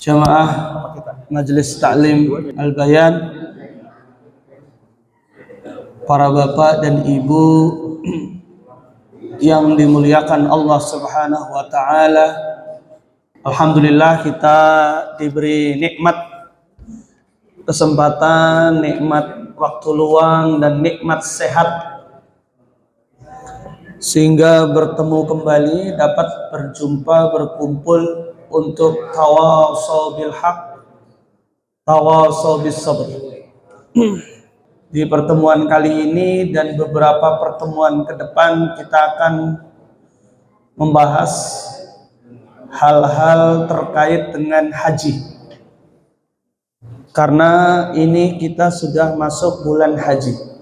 Jamaah Majelis Ta'lim Al-Bayan, para bapak dan ibu yang dimuliakan Allah Subhanahu wa taala. Alhamdulillah kita diberi nikmat kesempatan, nikmat waktu luang dan nikmat sehat sehingga bertemu kembali, dapat berjumpa, berkumpul untuk tawasau bil haq, tawasau bis sabr. Di pertemuan kali ini dan beberapa pertemuan ke depan kita akan membahas hal-hal terkait dengan haji. Karena ini kita sudah masuk bulan haji.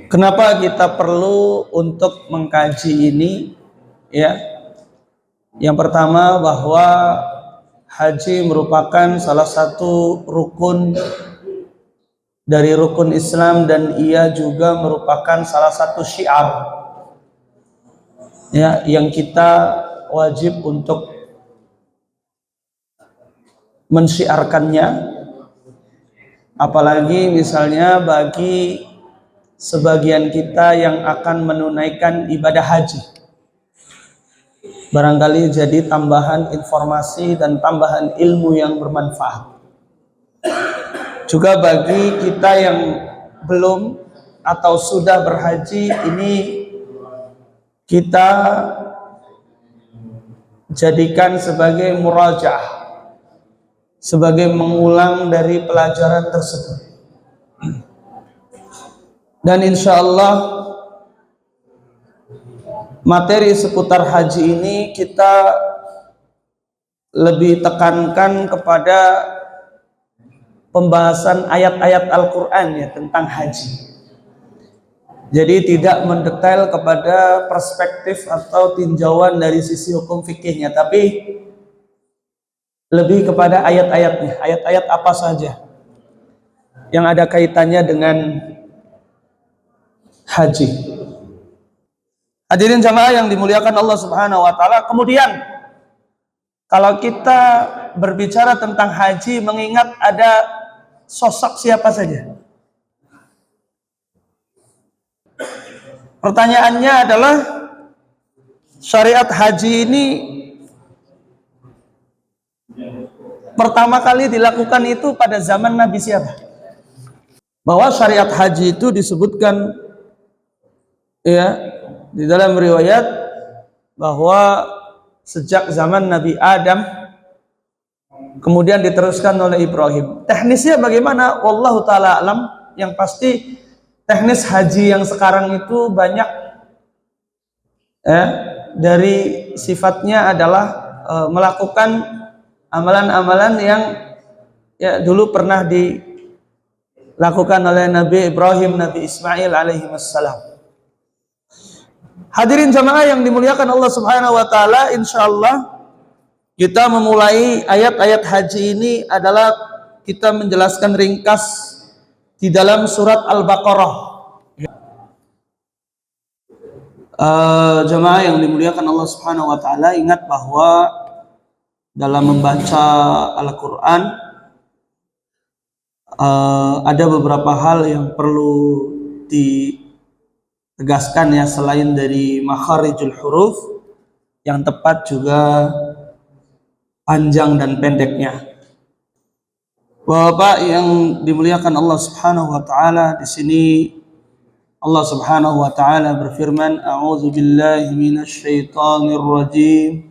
Kenapa kita perlu untuk mengkaji ini? Ya, yang pertama bahwa haji merupakan salah satu rukun dari rukun Islam dan ia juga merupakan salah satu syiar ya yang kita wajib untuk mensyiarkannya, apalagi misalnya bagi sebagian kita yang akan menunaikan ibadah haji. Barangkali jadi tambahan informasi dan tambahan ilmu yang bermanfaat. Juga bagi kita yang belum atau sudah berhaji, ini kita jadikan sebagai murajaah, sebagai mengulang dari pelajaran tersebut. Dan insya Allah materi seputar haji ini kita lebih tekankan kepada pembahasan ayat-ayat Al-Quran ya tentang haji. Jadi tidak mendetail kepada perspektif atau tinjauan dari sisi hukum fikihnya, tapi lebih kepada ayat-ayatnya. Ayat-ayat apa saja yang ada kaitannya dengan haji. Hadirin jamaah yang dimuliakan Allah Subhanahu wa taala. Kemudian kalau kita berbicara tentang haji, mengingat ada sosok siapa saja. Pertanyaannya adalah, syariat haji ini pertama kali dilakukan itu pada zaman Nabi siapa? Bahwa syariat haji itu disebutkan ya di dalam riwayat bahwa sejak zaman Nabi Adam, kemudian diteruskan oleh Ibrahim. Teknisnya bagaimana? Wallahu ta'ala alam. Yang pasti teknis haji yang sekarang itu banyak dari sifatnya adalah melakukan amalan-amalan yang ya dulu pernah dilakukan oleh Nabi Ibrahim, Nabi Ismail alaihi wassalam. Hadirin jamaah yang dimuliakan Allah Subhanahu wa taala, insyaallah kita memulai ayat-ayat haji ini adalah kita menjelaskan ringkas di dalam surat Al-Baqarah. Jamaah yang dimuliakan Allah Subhanahu wa taala, ingat bahwa dalam membaca Al-Qur'an ada beberapa hal yang perlu ditegaskan ya, selain dari makharijul huruf yang tepat, juga panjang dan pendeknya. Bapak yang dimuliakan Allah Subhanahu wa taala, di sini Allah Subhanahu wa taala berfirman, a'udzu billahi minasy syaithanir rajim.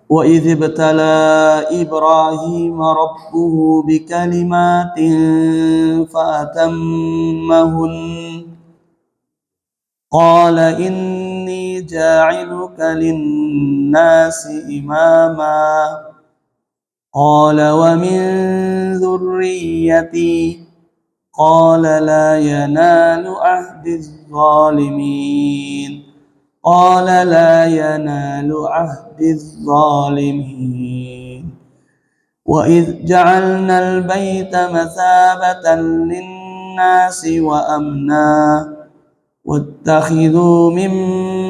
Wa idz ibtala Ibrahim rabbuhu bikalimatin fa atammahun qala inni ja'iluka lin-nasi imama qala wa min dzurriyyati qala la yanalu ahdiz zalimin qala la yanalu ahdiz zalimin wa idz ja'alna al-baita mathabatan lin-nasi wa amna واتخذوا من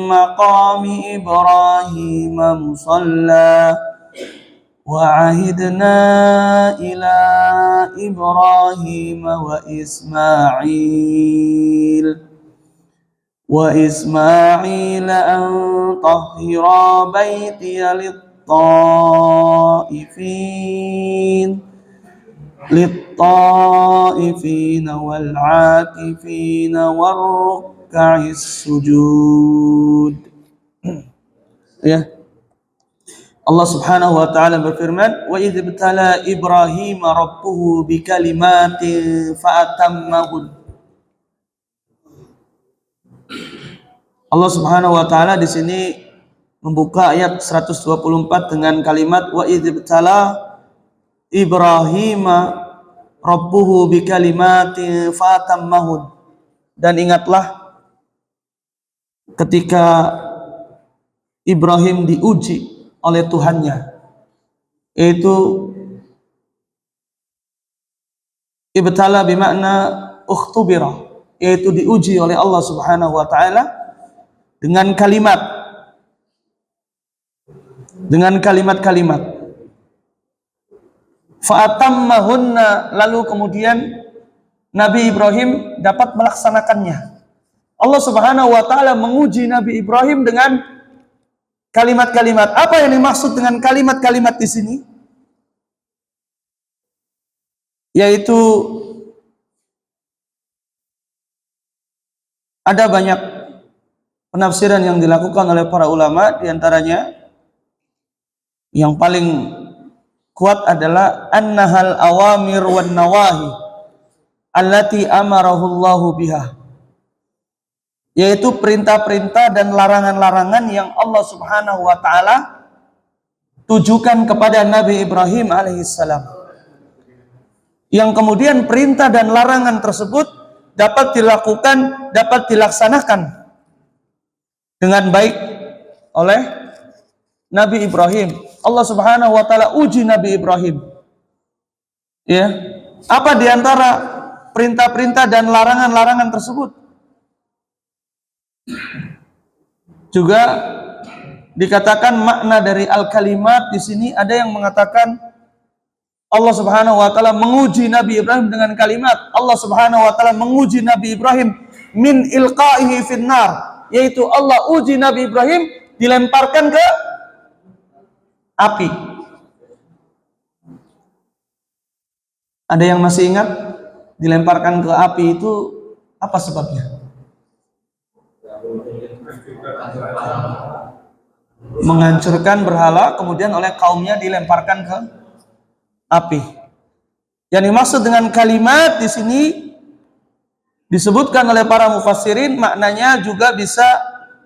مقام إبراهيم مصلى وعهدنا إلى إبراهيم وإسماعيل أن طهرا بيتي للطائفين والعاكفين والركع السجود. Ya, Allah Subhanahu wa taala berfirman, wa idz ibtala Ibrahim rabbuhu bikalimatin fa'atammahun. Allah Subhanahu wa taala di sini membuka ayat 124 dengan kalimat wa idz ibtala Ibrahim rabbuhu bikalimatin fa'atammahun. Dan ingatlah ketika Ibrahim diuji oleh Tuhannya, yaitu ibtala bimakna ukhtubira, yaitu diuji oleh Allah Subhanahu wa taala dengan kalimat-kalimat. Fa'atammahunna, lalu kemudian Nabi Ibrahim dapat melaksanakannya. Allah Subhanahu wa taala menguji Nabi Ibrahim dengan kalimat-kalimat. Apa yang dimaksud dengan kalimat-kalimat di sini? Yaitu ada banyak penafsiran yang dilakukan oleh para ulama, di antaranya yang paling kuat adalah annahal awamir wan nawahi allati amarahu Allahu biha, yaitu perintah-perintah dan larangan-larangan yang Allah Subhanahu wa taala tujukan kepada Nabi Ibrahim alaihissalam, yang kemudian perintah dan larangan tersebut dapat dilakukan, dapat dilaksanakan dengan baik oleh Nabi Ibrahim. Allah Subhanahu wa taala uji Nabi Ibrahim. Ya, apa di antara perintah-perintah dan larangan-larangan tersebut? Juga dikatakan makna dari al-kalimat di sini, ada yang mengatakan Allah Subhanahu wa taala menguji Nabi Ibrahim dengan kalimat. Allah Subhanahu wa taala menguji Nabi Ibrahim min ilqaihi finnar, yaitu Allah uji Nabi Ibrahim dilemparkan ke api. Ada yang masih ingat dilemparkan ke api itu apa sebabnya? Menghancurkan berhala, kemudian oleh kaumnya dilemparkan ke api. Yang dimaksud dengan kalimat di sini disebutkan oleh para mufassirin, maknanya juga bisa,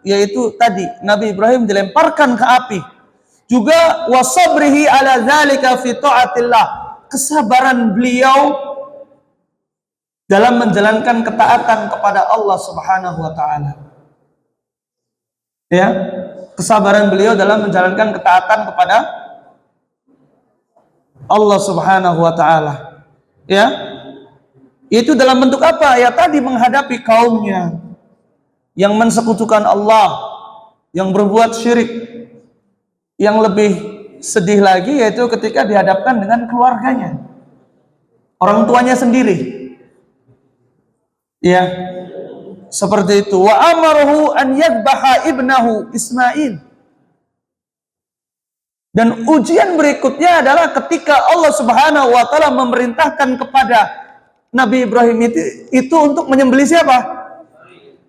yaitu tadi Nabi Ibrahim dilemparkan ke api. Juga wasabrihi ala dzalika fi taatillah, kesabaran beliau dalam menjalankan ketaatan kepada Allah Subhanahu wa taala. Ya, kesabaran beliau dalam menjalankan ketaatan kepada Allah Subhanahu wa taala. Ya. Itu dalam bentuk apa? Ya tadi menghadapi kaumnya yang mensekutukan Allah, yang berbuat syirik. Yang lebih sedih lagi yaitu ketika dihadapkan dengan keluarganya, orang tuanya sendiri. Ya, seperti itu. Wa amarahu an yadbaha ibnahu Ismail. Dan ujian berikutnya adalah ketika Allah Subhanahu wa taala memerintahkan kepada Nabi Ibrahim itu untuk menyembelih siapa?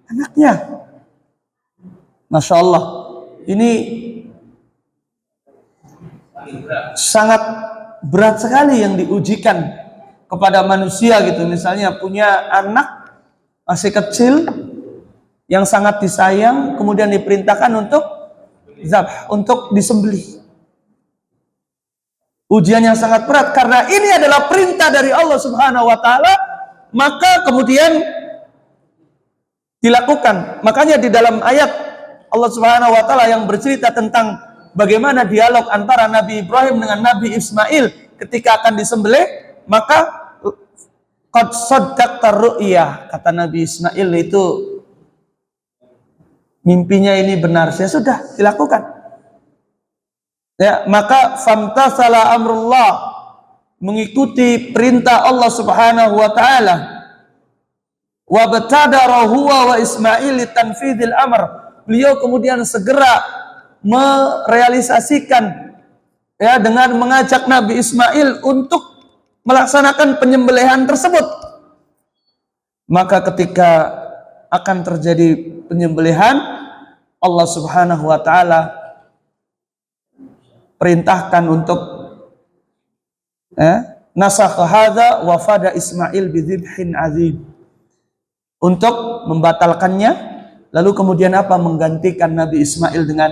Anaknya. Masya Allah. Ini sangat berat sekali yang diujikan kepada manusia gitu. Misalnya punya anak masih kecil yang sangat disayang, kemudian diperintahkan untuk zabh, untuk disembelih. Ujian yang sangat berat karena ini adalah perintah dari Allah Subhanahu wa taala, maka kemudian dilakukan. Makanya di dalam ayat Allah Subhanahu wa taala yang bercerita tentang bagaimana dialog antara Nabi Ibrahim dengan Nabi Ismail ketika akan disembelih, maka qad saddaqta ru'ya, kata Nabi Ismail itu, mimpinya ini benar, ya sudah dilakukan. Ya, maka famtasala amrullah, mengikuti perintah Allah Subhanahu wa taala. Wa batadara huwa wa Ismail litanfidil amr. Beliau kemudian segera merealisasikan, ya, dengan mengajak Nabi Ismail untuk melaksanakan penyembelihan tersebut. Maka ketika akan terjadi penyembelihan, Allah Subhanahu wa taala perintahkan untuk nasakha hadza wa fada Ismail bidzibhin azim, untuk membatalkannya, lalu kemudian apa, menggantikan Nabi Ismail dengan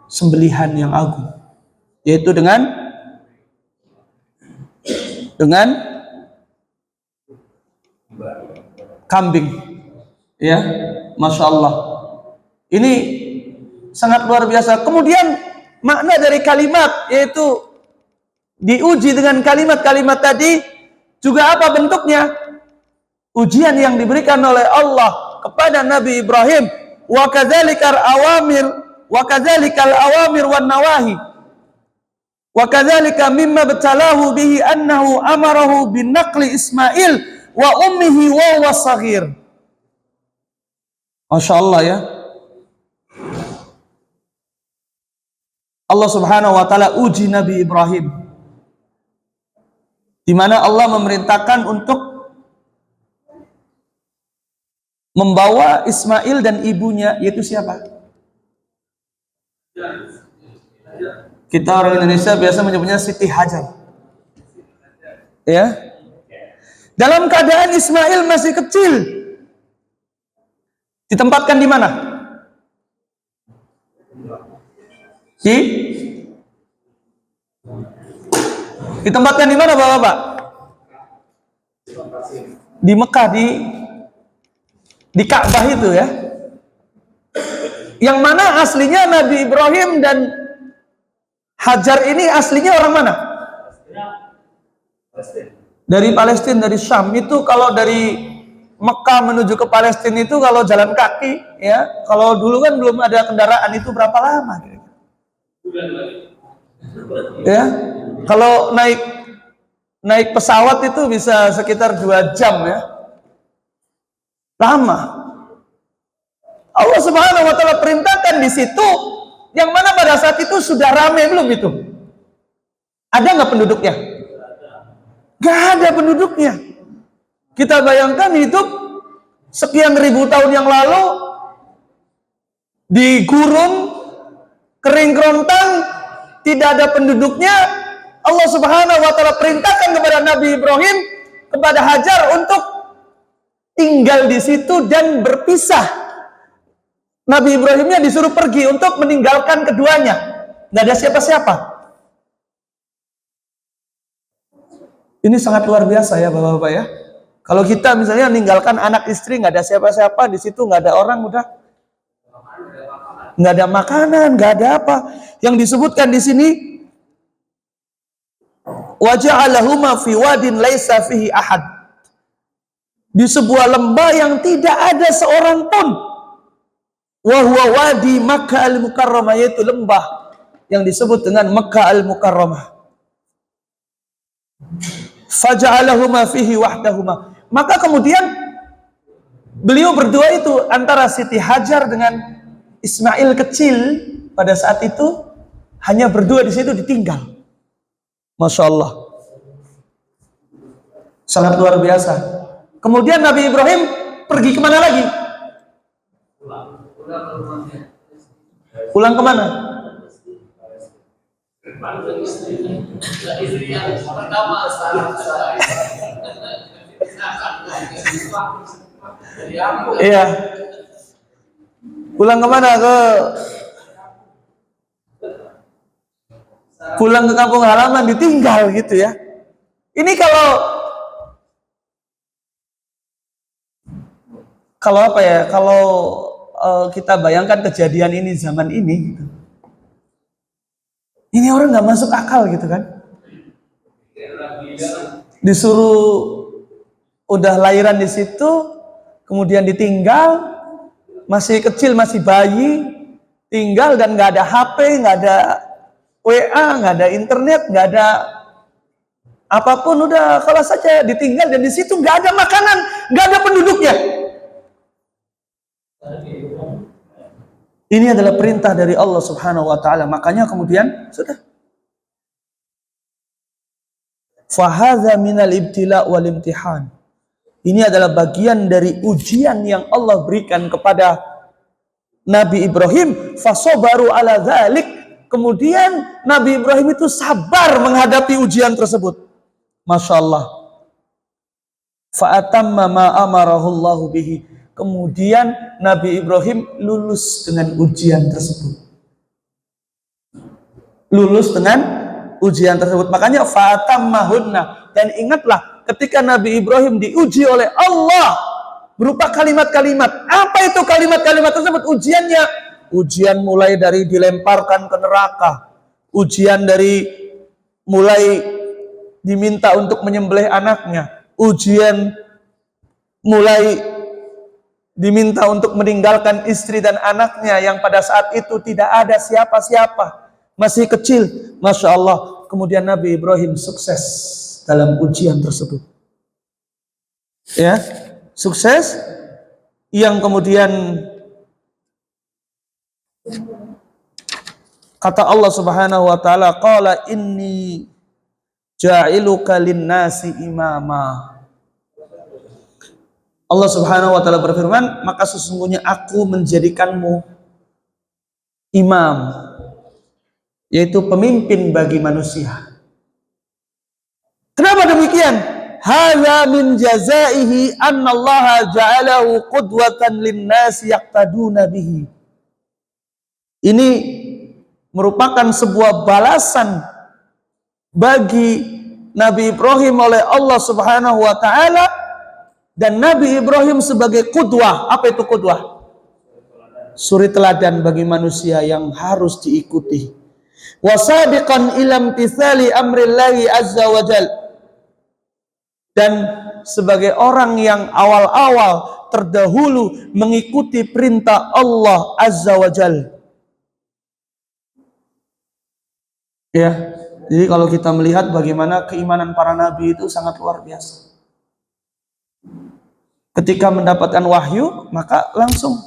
sembelihan yang agung, yaitu dengan kambing. Ya, Masya Allah, ini sangat luar biasa. Kemudian makna dari kalimat, yaitu diuji dengan kalimat-kalimat tadi, juga apa bentuknya? Ujian yang diberikan oleh Allah kepada Nabi Ibrahim. Wa kadzalikal awamir wan nawahi. Wa kadzalika mimma batalahu bihi annahu amarahu bin naqli Ismail wa ummihi wa huwa shaghir. Masya Allah, ya. Allah Subhanahu wa taala uji Nabi Ibrahim, di mana Allah memerintahkan untuk membawa Ismail dan ibunya, yaitu siapa? Kita orang Indonesia biasa menyebutnya Siti Hajar. Ya. Dalam keadaan Ismail masih kecil, ditempatkan di mana? Ditempatkan di mana, Bapak-bapak? Di Mekah, di Ka'bah itu, ya. Yang mana aslinya Nabi Ibrahim dan Hajar ini aslinya orang mana? Dari Palestina, dari Syam. Itu kalau dari Mekah menuju ke Palestina itu kalau jalan kaki, ya. Kalau dulu kan belum ada kendaraan, itu berapa lama? Ya, kalau naik pesawat itu bisa sekitar 2 jam, ya. Lama. Allah Subhanahu wa taala perintahkan di situ, yang mana pada saat itu sudah ramai belum itu? Ada nggak penduduknya? Nggak ada penduduknya. Kita bayangkan hidup sekian ribu tahun yang lalu di gurun kering kerontang, tidak ada penduduknya. Allah Subhanahu wa taala perintahkan kepada Nabi Ibrahim, kepada Hajar untuk tinggal di situ dan berpisah. Nabi Ibrahimnya disuruh pergi untuk meninggalkan keduanya. Nggak ada siapa-siapa. Ini sangat luar biasa, ya Bapak-bapak, ya. Kalau kita misalnya meninggalkan anak istri, nggak ada siapa-siapa di situ, nggak ada orang, udah nggak ada makanan, nggak ada apa. Yang disebutkan di sini, wa ja'alahuma fi wadin laisa fihi ahad, di sebuah lembah yang tidak ada seorang pun. Wa huwa wadi Makkah al-Mukarramah, yaitu lembah yang disebut dengan Makkah al-Mukarramah. Faja'alahuma fihi wahdahuma. Maka kemudian beliau berdua itu, antara Siti Hajar dengan Ismail kecil pada saat itu, hanya berdua di situ, ditinggal. Masya Allah, sangat luar biasa. Kemudian Nabi Ibrahim pergi kemana lagi? Pulang kemana? Iya. Pulang kemana? Pulang ke kampung halaman, ditinggal gitu, ya. Ini kalau apa ya? Kalau kita bayangkan kejadian ini zaman ini, gitu. Ini orang nggak masuk akal gitu kan? Disuruh udah lahiran di situ, kemudian ditinggal, masih kecil, masih bayi, tinggal dan nggak ada HP, nggak ada WA, nggak ada internet, nggak ada apapun, udah kalau saja ditinggal dan di situ nggak ada makanan, nggak ada penduduknya. Ini adalah perintah dari Allah Subhanahu wa taala. Makanya kemudian sudah. Fahadza minal ibtila wal imtihan. Ini adalah bagian dari ujian yang Allah berikan kepada Nabi Ibrahim. Fasobaru ala dzalik. Kemudian Nabi Ibrahim itu sabar menghadapi ujian tersebut. Masya Allah. Fa'atamma ma amarahullahu bihi. Kemudian Nabi Ibrahim lulus dengan ujian tersebut. Lulus dengan ujian tersebut. Makanya fa'atammahunna. Dan ingatlah ketika Nabi Ibrahim diuji oleh Allah berupa kalimat-kalimat. Apa itu kalimat-kalimat tersebut? Ujiannya. Ujian mulai dari dilemparkan ke neraka. Ujian dari mulai diminta untuk menyembelih anaknya. Ujian mulai diminta untuk meninggalkan istri dan anaknya yang pada saat itu tidak ada siapa-siapa, masih kecil. Masya Allah. Kemudian Nabi Ibrahim sukses dalam ujian tersebut, ya, sukses, yang kemudian kata Allah Subhanahu wa taala, qala inni ja'iluka lin-nasi imama. Allah Subhanahu wa taala berfirman, maka sesungguhnya aku menjadikanmu imam, yaitu pemimpin bagi manusia. Kenapa demikian? Hadza min jazaihi annallaha ja'alahu qudwatan lin-nasi yaqtaduna bihi. Ini merupakan sebuah balasan bagi Nabi Ibrahim oleh Allah Subhanahu wa taala. Dan Nabi Ibrahim sebagai qudwah. Apa itu qudwah? Suri teladan bagi manusia yang harus diikuti. Wasabiqan ilam tithali amrillahi azza wa jal. Dan sebagai orang yang awal-awal terdahulu mengikuti perintah Allah azza wa jal. Ya, jadi kalau kita melihat bagaimana keimanan para nabi itu sangat luar biasa. Ketika mendapatkan wahyu, maka langsung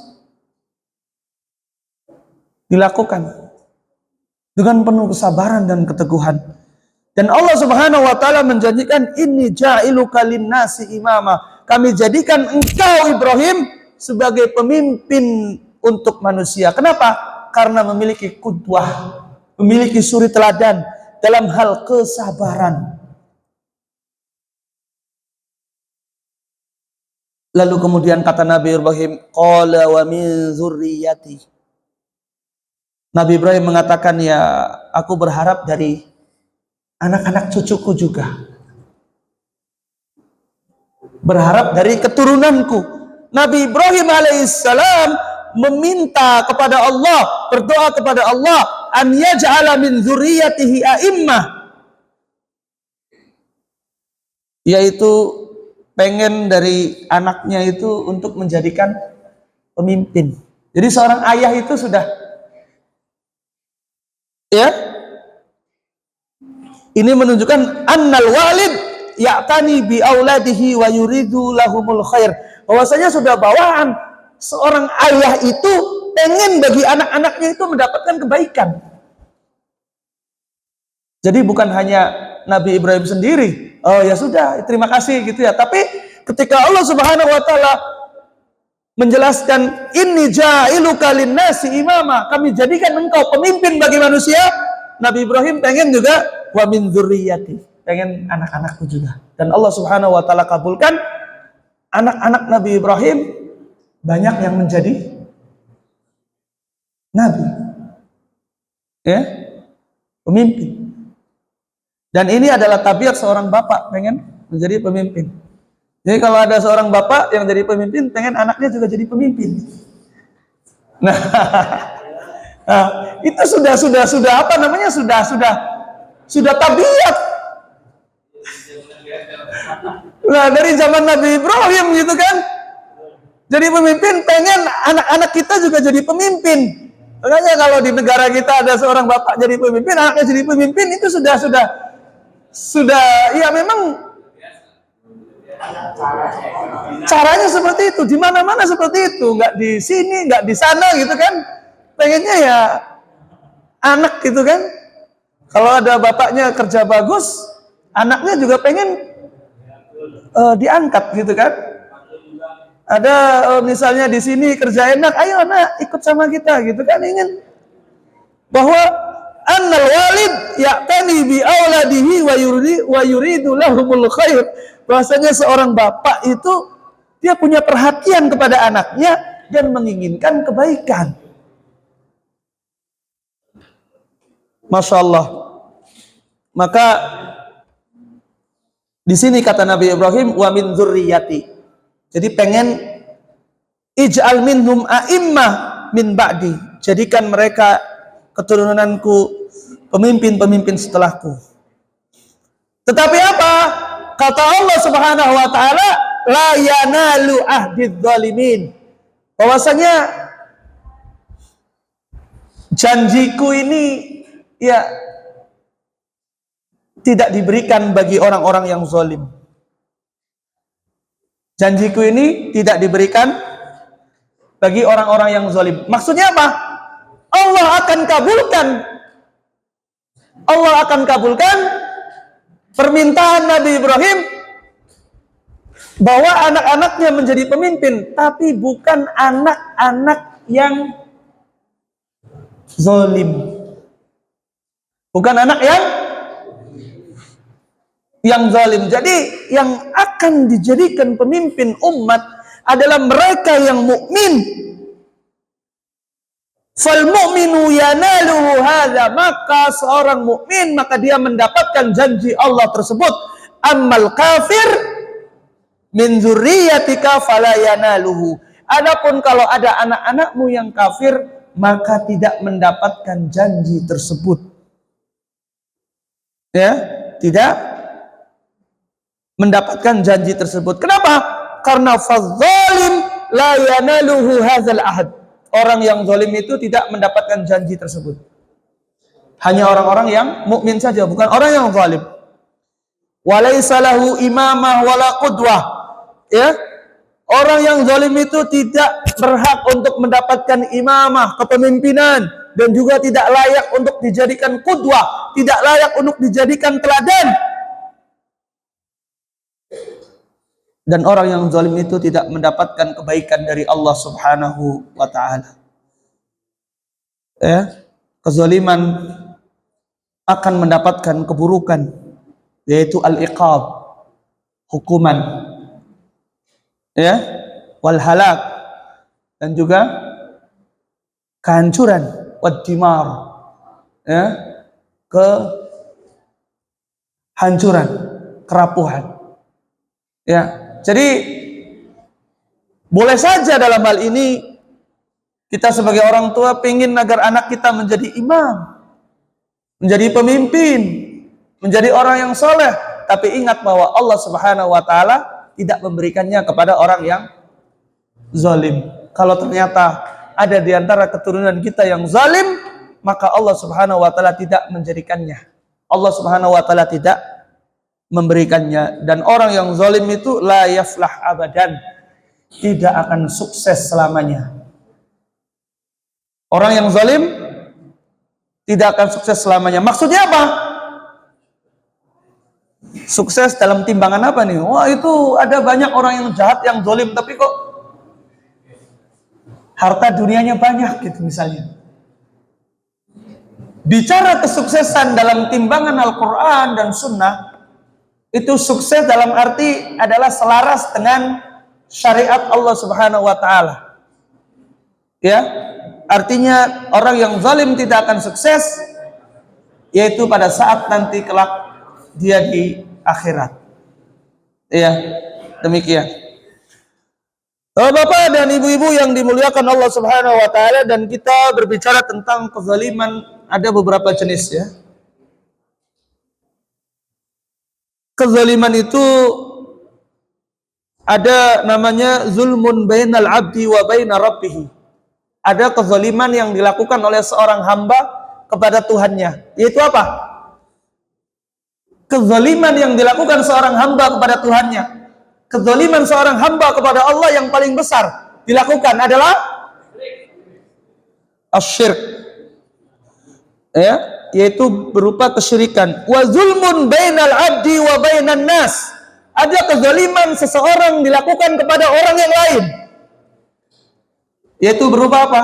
dilakukan dengan penuh kesabaran dan keteguhan. Dan Allah Subhanahu wa taala menjanjikan, inni ja'iluka lin-nasi imama. Kami jadikan engkau Ibrahim sebagai pemimpin untuk manusia. Kenapa? Karena memiliki qudwah, memiliki suri teladan dalam hal kesabaran. Lalu kemudian kata Nabi Ibrahim, qala wa min dzurriyyati. Nabi Ibrahim mengatakan, ya aku berharap dari anak-anak cucuku juga. Berharap dari keturunanku. Nabi Ibrahim alaihissalam meminta kepada Allah, berdoa kepada Allah, an yaj'ala min dzurriyyatihi a'immah. Yaitu pengen dari anaknya itu untuk menjadikan pemimpin. Jadi seorang ayah itu sudah, ya, ini menunjukkan annal walid ya'tani bi auladihi wa yuridu lahumul khair. Bahwasanya sudah bawaan seorang ayah itu pengen bagi anak-anaknya itu mendapatkan kebaikan. Jadi bukan hanya Nabi Ibrahim sendiri, oh ya sudah, terima kasih gitu ya. Tapi ketika Allah Subhanahu wa taala menjelaskan, inni ja'iluka lin-nasi imama, kami jadikan engkau pemimpin bagi manusia, Nabi Ibrahim pengen juga wa min dzurriyyati, pengen anak-anakku juga. Dan Allah Subhanahu wa taala kabulkan, anak-anak Nabi Ibrahim banyak yang menjadi nabi. Ya, pemimpin. Dan ini adalah tabiat seorang bapak, pengen menjadi pemimpin. Jadi kalau ada seorang bapak yang jadi pemimpin, pengen anaknya juga jadi pemimpin. Nah, itu sudah apa namanya? Sudah tabiat. Nah, dari zaman Nabi Ibrahim gitu kan. Jadi pemimpin, pengen anak-anak kita juga jadi pemimpin. Makanya kalau di negara kita ada seorang bapak jadi pemimpin, anaknya jadi pemimpin, itu sudah ya memang caranya seperti itu. Di mana-mana seperti itu, nggak di sini, nggak di sana gitu kan. Pengennya ya anak gitu kan. Kalau ada bapaknya kerja bagus, anaknya juga pengen diangkat gitu kan. Ada misalnya di sini kerja enak, ayo anak ikut sama kita gitu kan, ingin bahwa annal walid ya'tani bi auladihi wa yuridu lahumul khair. Bahwasanya seorang bapak itu dia punya perhatian kepada anaknya dan menginginkan kebaikan. Masya Allah. Maka di sini kata Nabi Ibrahim, wa min dzurriyyati. Jadi pengen ij'al minhum a'immah min ba'di. Jadikan mereka keturunanku pemimpin-pemimpin setelahku. Tetapi apa? Kata Allah Subhanahu wa taala, la yanalu ahdidz zalimin. Bahwasanya janjiku ini ya tidak diberikan bagi orang-orang yang zalim. Janjiku ini tidak diberikan bagi orang-orang yang zalim. Maksudnya apa? Allah akan kabulkan permintaan Nabi Ibrahim bahwa anak-anaknya menjadi pemimpin, tapi bukan anak-anak yang zalim. Bukan anak yang zalim. Jadi yang akan dijadikan pemimpin umat adalah mereka yang mukmin. Fal mu'minu yanaluhu hadza, maka seorang mukmin maka dia mendapatkan janji Allah tersebut. Ammal kafir min dzurriyyatika fala yanaluhu. Adapun kalau ada anak-anakmu yang kafir, maka tidak mendapatkan janji tersebut. Ya, tidak mendapatkan janji tersebut. Kenapa? Karena fadzalim la yanaluhu hadzal ahad. Orang yang zalim itu tidak mendapatkan janji tersebut. Hanya orang-orang yang mukmin saja, bukan orang yang zalim. Walaysa lahu imamah wala qudwah. Ya. Orang yang zalim itu tidak berhak untuk mendapatkan imamah, kepemimpinan, dan juga tidak layak untuk dijadikan qudwah, tidak layak untuk dijadikan teladan. Dan orang yang zalim itu tidak mendapatkan kebaikan dari Allah Subhanahu wa ta'ala. Ya, kezaliman akan mendapatkan keburukan, yaitu al-iqab, hukuman. Ya, wal halak, dan juga kehancuran, wad dimar. Ya, kehancuran, kerapuhan. Ya. Jadi boleh saja dalam hal ini kita sebagai orang tua ingin agar anak kita menjadi imam, menjadi pemimpin, menjadi orang yang soleh. Tapi ingat bahwa Allah Subhanahu wa ta'ala tidak memberikannya kepada orang yang zalim. Kalau ternyata ada di antara keturunan kita yang zalim, maka Allah Subhanahu wa ta'ala tidak menjadikannya. Allah Subhanahu wa ta'ala tidak memberikannya. Dan orang yang zalim itu la yaflah abadan, tidak akan sukses selamanya. Orang yang zalim tidak akan sukses selamanya. Maksudnya apa? Sukses dalam timbangan apa nih? Wah, itu ada banyak orang yang jahat, yang zalim, tapi kok harta dunianya banyak gitu misalnya. Bicara kesuksesan dalam timbangan Al-Quran dan Sunnah, itu sukses dalam arti adalah selaras dengan syariat Allah Subhanahu wa ta'ala. Ya, artinya orang yang zalim tidak akan sukses, yaitu pada saat nanti kelak dia di akhirat. Ya, demikian. Bapak dan ibu-ibu yang dimuliakan Allah Subhanahu wa ta'ala, dan kita berbicara tentang kezaliman, ada beberapa jenis ya. Kezaliman itu ada namanya zulmun bainal abdi wa baina rabbih. Ada kezaliman yang dilakukan oleh seorang hamba kepada Tuhannya. Yaitu apa? Kezaliman yang dilakukan seorang hamba kepada Tuhannya. Kezaliman seorang hamba kepada Allah yang paling besar dilakukan adalah asyirk. Ya, yaitu berupa kesyirikan. Wa zulmun bainal abdi wa bainan nas. Ada kezaliman seseorang dilakukan kepada orang yang lain. Yaitu berupa apa?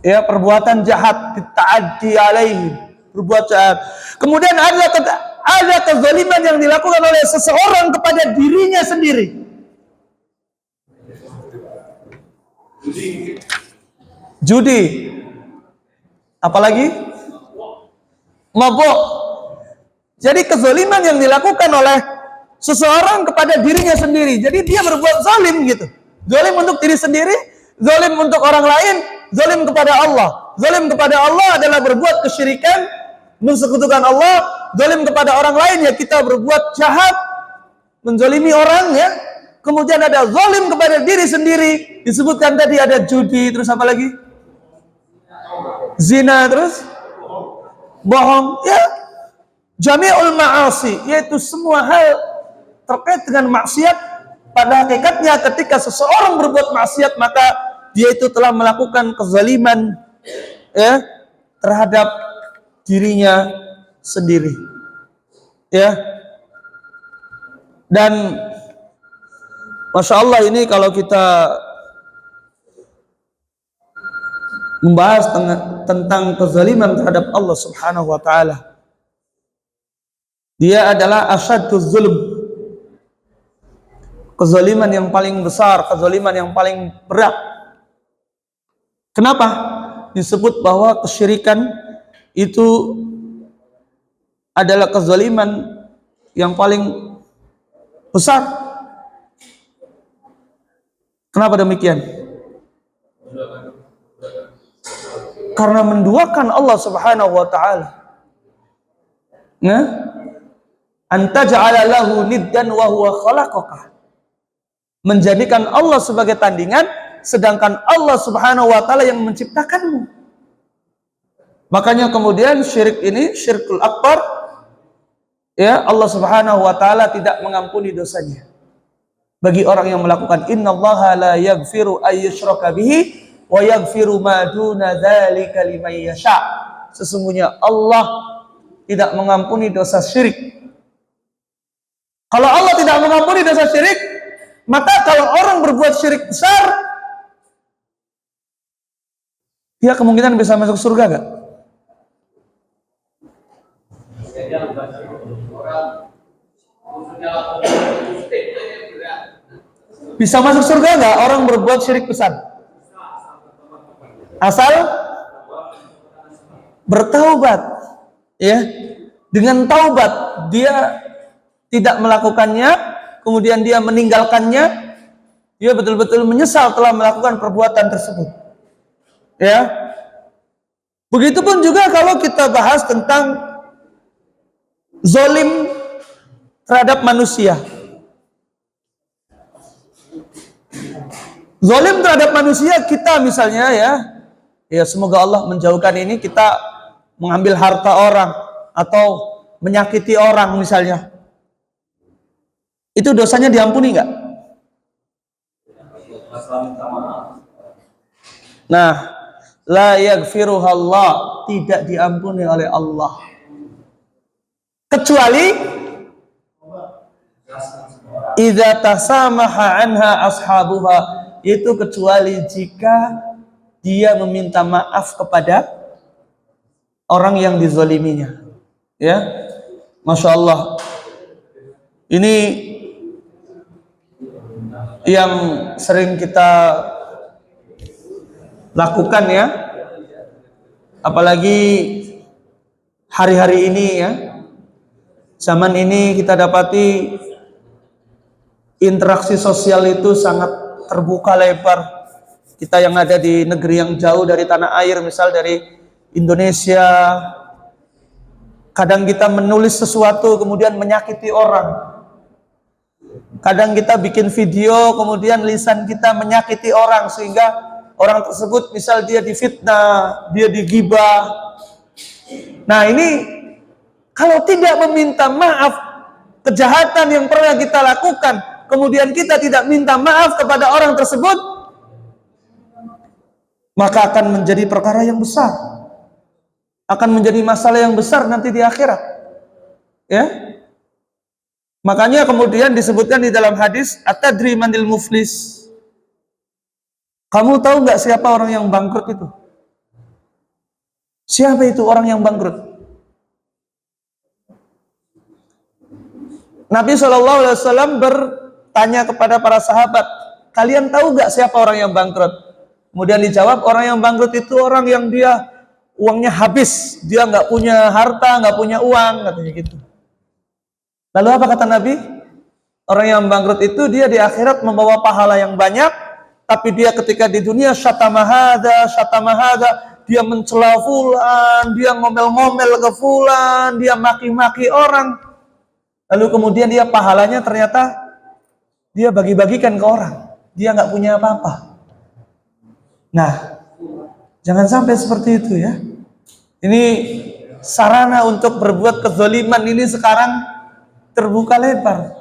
Ya, perbuatan jahat, ta'addi alaihi, berbuat jahat. Kemudian ada kezaliman yang dilakukan oleh seseorang kepada dirinya sendiri. Judi. Apalagi? Mabuk. Jadi kezaliman yang dilakukan oleh seseorang kepada dirinya sendiri. Jadi dia berbuat zalim gitu. Zalim untuk diri sendiri, zalim untuk orang lain, zalim kepada Allah. Zalim kepada Allah adalah berbuat kesyirikan, mensekutukan Allah. Zalim kepada orang lain ya kita berbuat jahat, menzalimi orang ya. Kemudian ada zalim kepada diri sendiri. Disebutkan tadi ada judi, terus apa lagi? Zina, terus bohong ya. Jami'ul ma'asi, yaitu semua hal terkait dengan maksiat. Pada hakikatnya ketika seseorang berbuat maksiat maka dia itu telah melakukan kezaliman ya terhadap dirinya sendiri. Ya. Dan Masya Allah ini kalau kita membahas tentang kezaliman terhadap Allah Subhanahu wa taala, dia adalah asyaduz zulm. Kezaliman yang paling besar, kezaliman yang paling berat. Kenapa? Disebut bahwa kesyirikan itu adalah kezaliman yang paling besar. Kenapa demikian? Karena menduakan Allah Subhanahu wa taala. Nah, anta ja'ala lahu niddan wa huwa khalaqaka. Menjadikan Allah sebagai tandingan sedangkan Allah Subhanahu wa taala yang menciptakanmu. Makanya kemudian syirik ini syirkul akbar, ya, Allah Subhanahu wa taala tidak mengampuni dosanya bagi orang yang melakukan. Innallaha la yaghfiru ayyushraka bihi wa yaghfiru ma duna dzalika liman yasha. Sesungguhnya Allah tidak mengampuni dosa syirik. Kalau Allah tidak mengampuni dosa syirik, maka kalau orang berbuat syirik besar, dia kemungkinan bisa masuk surga gak? Bisa masuk surga gak orang berbuat syirik besar? Asal bertaubat, ya. Dengan taubat dia tidak melakukannya, kemudian dia meninggalkannya, dia betul-betul menyesal telah melakukan perbuatan tersebut. Ya. Begitupun juga kalau kita bahas tentang zalim terhadap manusia. Zalim terhadap manusia kita misalnya ya semoga Allah menjauhkan ini, kita mengambil harta orang atau menyakiti orang misalnya. Itu dosanya diampuni nggak? Nah, la yaghfiruhallah, tidak diampuni oleh Allah. Kecuali idza tasamaha anha ashabuha, itu kecuali jika dia meminta maaf kepada orang yang dizaliminya. Ya. Masya Allah. Ini yang sering kita lakukan ya, apalagi hari-hari ini ya, zaman ini kita dapati interaksi sosial itu sangat terbuka lebar. Kita yang ada di negeri yang jauh dari tanah air, misal dari Indonesia, kadang kita menulis sesuatu kemudian menyakiti orang. Kadang kita bikin video, kemudian lisan kita menyakiti orang sehingga orang tersebut misal dia difitnah, dia digibah. Nah ini kalau tidak meminta maaf kejahatan yang pernah kita lakukan, kemudian kita tidak minta maaf kepada orang tersebut, maka akan menjadi perkara yang besar, akan menjadi masalah yang besar nanti di akhirat. Ya, makanya kemudian disebutkan di dalam hadis, "Atadri manil muflis?" Kamu tahu nggak siapa orang yang bangkrut itu? Siapa itu orang yang bangkrut? Nabi SAW bertanya kepada para sahabat, kalian tahu nggak siapa orang yang bangkrut? Kemudian dijawab, orang yang bangkrut itu orang yang dia uangnya habis, dia nggak punya harta, nggak punya uang, katanya gitu. Lalu apa kata Nabi? Orang yang bangkrut itu dia di akhirat membawa pahala yang banyak, tapi dia ketika di dunia syatamahada, dia mencela fulan, dia ngomel-ngomel ke fulan, dia maki-maki orang. Lalu kemudian dia pahalanya ternyata dia bagi-bagikan ke orang. Dia nggak punya apa-apa. Nah, jangan sampai seperti itu ya. Ini sarana untuk berbuat kezaliman ini sekarang terbuka lebar.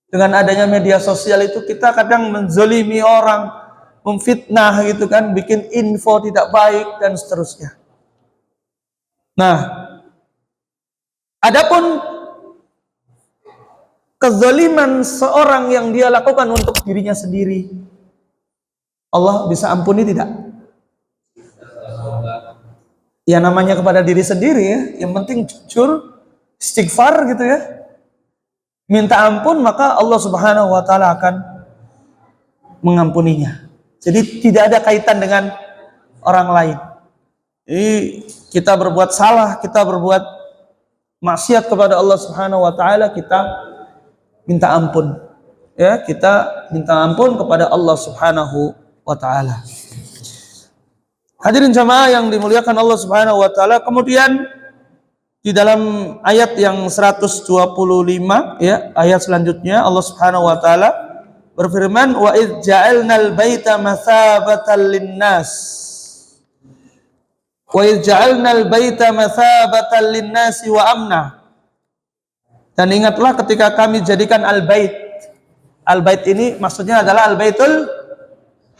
Dengan adanya media sosial itu kita kadang menzalimi orang, memfitnah gitu kan, bikin info tidak baik dan seterusnya. Nah, adapun kezaliman seorang yang dia lakukan untuk dirinya sendiri, Allah bisa ampuni tidak? Ya namanya kepada diri sendiri ya, yang penting jujur, istighfar gitu ya, minta ampun, maka Allah Subhanahu wa Ta'ala akan mengampuninya. Jadi tidak ada kaitan dengan orang lain. Jadi kita berbuat salah, kita berbuat maksiat kepada Allah Subhanahu wa Ta'ala, kita minta ampun. Ya, kita minta ampun kepada Allah Subhanahu wa Ta'ala. Hadirin jamaah yang dimuliakan Allah Subhanahu wa Ta'ala, kemudian di dalam ayat yang 125 ya, ayat selanjutnya Allah Subhanahu wa Ta'ala berfirman, wa idz ja'alnal baita mathabatan linnas, wa idz ja'alnal baita mathabatan linnasi wa amna. Dan ingatlah ketika kami jadikan al-bait. Al-bait ini maksudnya adalah al-baitul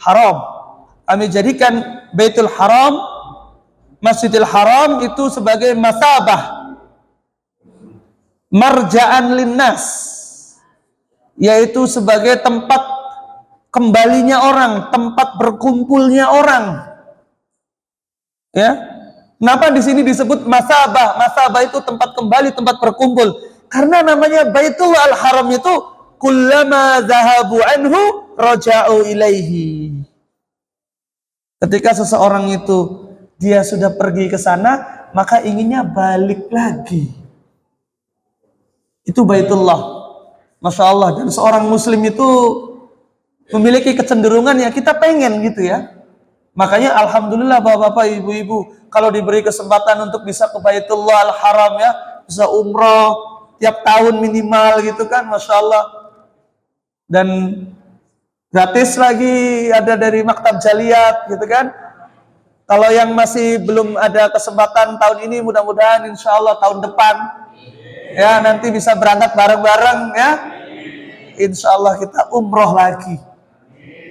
haram. Kami jadikan Baitul Haram, Masjidil Haram itu sebagai masabah, marja'an linnas, yaitu sebagai tempat kembalinya orang, tempat berkumpulnya orang. Ya, kenapa di sini disebut masabah? Masabah itu tempat kembali, tempat berkumpul. Karena namanya Baitul Haram itu kullama zahabu anhu raja'u ilaihi. Ketika seseorang itu dia sudah pergi ke sana, maka inginnya balik lagi. Itu Baitullah. Masya Allah. Dan seorang muslim itu memiliki kecenderungan ya kita pengen gitu ya. Makanya alhamdulillah bapak-bapak, ibu-ibu, kalau diberi kesempatan untuk bisa ke Baitullah Al-Haram ya, bisa umroh tiap tahun minimal gitu kan, Masya Allah. Dan gratis lagi ada dari Maktab Jaliyat gitu kan. Kalau yang masih belum ada kesempatan tahun ini, mudah-mudahan insya Allah tahun depan ya nanti bisa berangkat bareng-bareng ya. Insya Allah kita umroh lagi.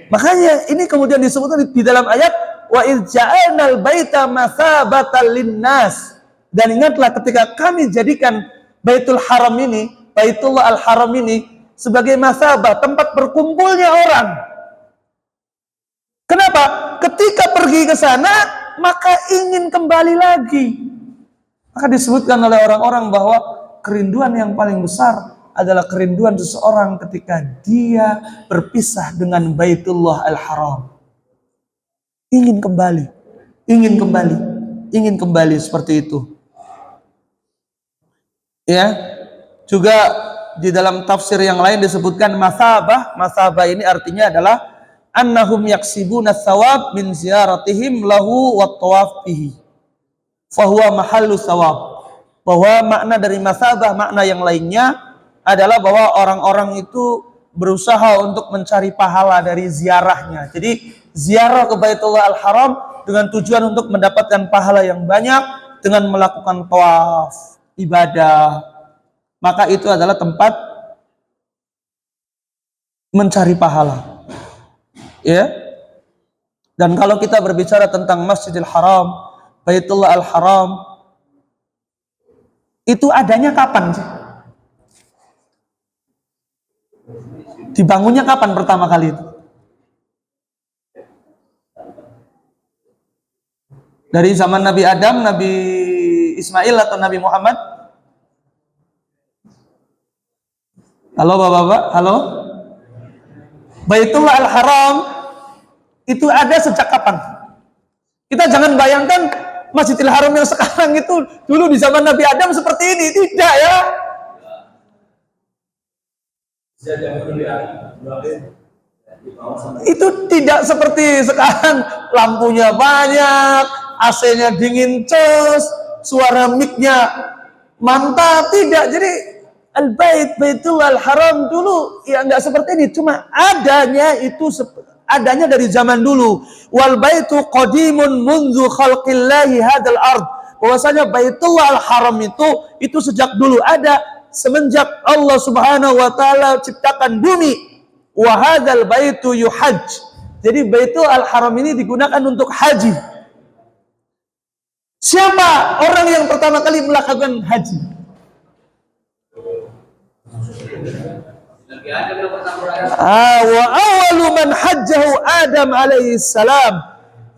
Makanya ini kemudian disebutkan di dalam ayat wa idz ja'alnal baita mathabatan linnas. Dan ingatlah ketika kami jadikan Baitul Haram ini, Baitullah Al-Haram ini sebagai masabah, tempat berkumpulnya orang. Kenapa? Ketika pergi ke sana, maka ingin kembali lagi. Maka disebutkan oleh orang-orang bahwa kerinduan yang paling besar adalah kerinduan seseorang ketika dia berpisah dengan Baitullah Al-Haram. Ingin kembali, ingin kembali, ingin kembali seperti itu. Ya, juga di dalam tafsir yang lain disebutkan masabah. Masabah ini artinya adalah annahum yaksibuna thawab min ziyaratihim lahu wa tawaf bihi fahuwa mahallu thawab. Bahwa makna dari masabah, makna yang lainnya adalah bahwa orang-orang itu berusaha untuk mencari pahala dari ziarahnya. Jadi ziarah ke Baitullah Al-Haram dengan tujuan untuk mendapatkan pahala yang banyak dengan melakukan tawaf, ibadah. Maka itu adalah tempat mencari pahala. Ya. Dan kalau kita berbicara tentang Masjidil Haram, Baitullah Al-Haram, itu adanya kapan sih? Dibangunnya kapan pertama kali itu? Dari zaman Nabi Adam, Nabi Ismail atau Nabi Muhammad? Halo Bapak-bapak, halo? Baitullah Al-Haram itu ada sejak kapan? Kita jangan bayangkan Masjidil Haram yang sekarang itu dulu di zaman Nabi Adam seperti ini. Tidak ya. Itu tidak seperti sekarang. Lampunya banyak, AC-nya dingin cus, suara mic-nya mantap. Tidak. Jadi Baitullah Al-Haram dulu ya nggak seperti ini. Cuma adanya dari zaman dulu. Wal baitu qadimun munzu khalqillahi hadal ard. Bahwasanya Baitullah Al-Haram itu sejak dulu ada, semenjak Allah Subhanahu wa taala ciptakan bumi. Wa hadzal baitu yuhajj. Jadi Baitullah Al-Haram ini digunakan untuk haji. Siapa orang yang pertama kali melakukan haji? Wa awalu man hajjahu Adam alaihi salam.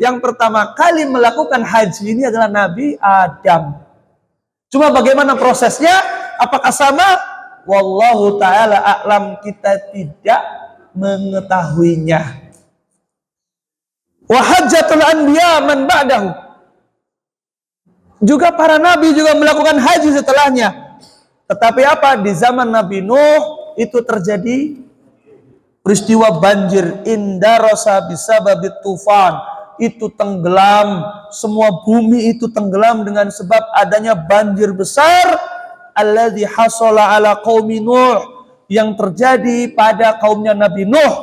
Yang pertama kali melakukan haji ini adalah Nabi Adam. Cuma bagaimana prosesnya? Apakah sama? Wallahu ta'ala a'lam, kita tidak mengetahuinya. Wa hajjatul anbiya man ba'dahu. Juga para nabi juga melakukan haji setelahnya. Tetapi apa? Di zaman Nabi Nuh itu terjadi peristiwa banjir, indarasa bisababit tufan, itu tenggelam, semua bumi itu tenggelam dengan sebab adanya banjir besar, alladzi hasala ala qaumi Nuh, yang terjadi pada kaumnya Nabi Nuh.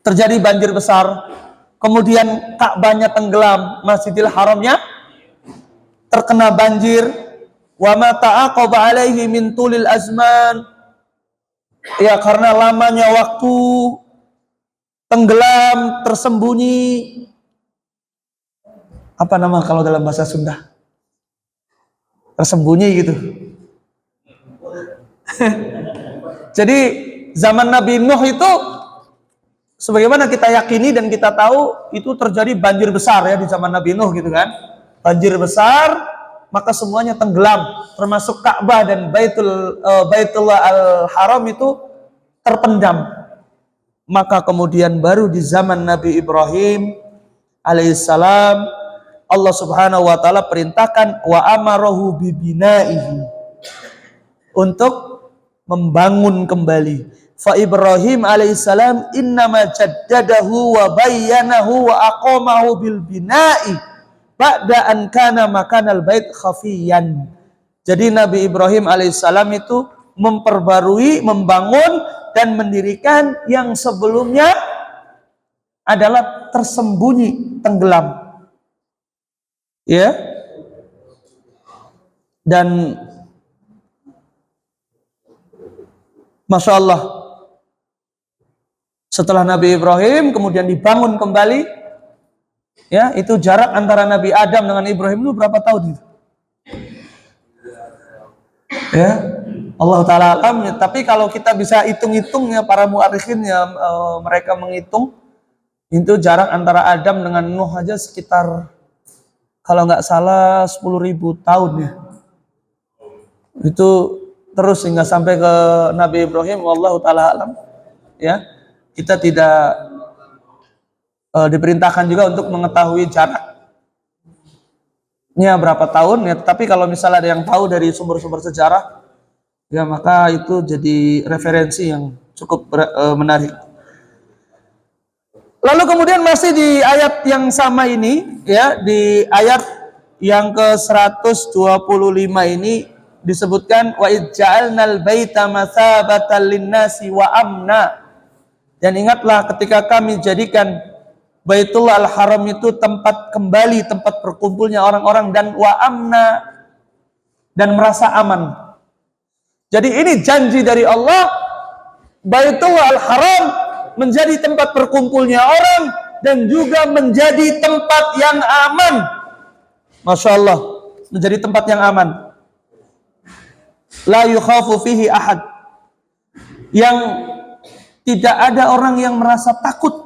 Terjadi banjir besar, kemudian Ka'bahnya tenggelam, Masjidil Haramnya terkena banjir. Wa ma ta'aqaba alaihi min tulil azman, ya karena lamanya waktu tenggelam, tersembunyi. Apa nama kalau dalam bahasa Sunda? Tersembunyi gitu. Jadi zaman Nabi Nuh itu sebagaimana kita yakini dan kita tahu itu terjadi banjir besar ya di zaman Nabi Nuh gitu kan. Banjir besar, maka semuanya tenggelam, termasuk Ka'bah dan Baitullah Al-Haram itu terpendam. Maka kemudian baru di zaman Nabi Ibrahim alaihissalam Allah Subhanahu wa taala perintahkan wa amarahu bibinaihi, untuk membangun kembali. Fa Ibrahim alaihissalam innama jaddadahu wa bayyanahu wa aqamahu bil bina'i ba'da an kana makanal bait khafiyan. Jadi Nabi Ibrahim alaihissalam itu memperbarui, membangun dan mendirikan yang sebelumnya adalah tersembunyi, tenggelam. Ya. Dan Masya Allah, setelah Nabi Ibrahim kemudian dibangun kembali. Ya, itu jarak antara Nabi Adam dengan Ibrahim itu berapa tahun itu? Ya, Allah Ta'ala alam. Tapi kalau kita bisa hitung-hitungnya, para muarikhin ya, mereka menghitung itu jarak antara Adam dengan Nuh aja sekitar, kalau nggak salah 10.000 tahun ya. Itu terus hingga sampai ke Nabi Ibrahim. Wallahu Ta'ala alam. Ya, kita tidak diperintahkan juga untuk mengetahui jaraknya berapa tahun ya, tapi kalau misalnya ada yang tahu dari sumber-sumber sejarah ya, maka itu jadi referensi yang cukup menarik. Lalu kemudian masih di ayat yang sama ini ya, di ayat yang ke 125 ini disebutkan wa ij'alnal baita mathabatan linnasi wa amna. Dan ingatlah ketika kami jadikan Baitullah Al-Haram itu tempat kembali, tempat berkumpulnya orang-orang, dan wa amna, dan merasa aman. Jadi ini janji dari Allah, Baitullah Al-Haram menjadi tempat berkumpulnya orang dan juga menjadi tempat yang aman. Masya Allah, menjadi tempat yang aman. La yukhafu fihi ahad, yang tidak ada orang yang merasa takut.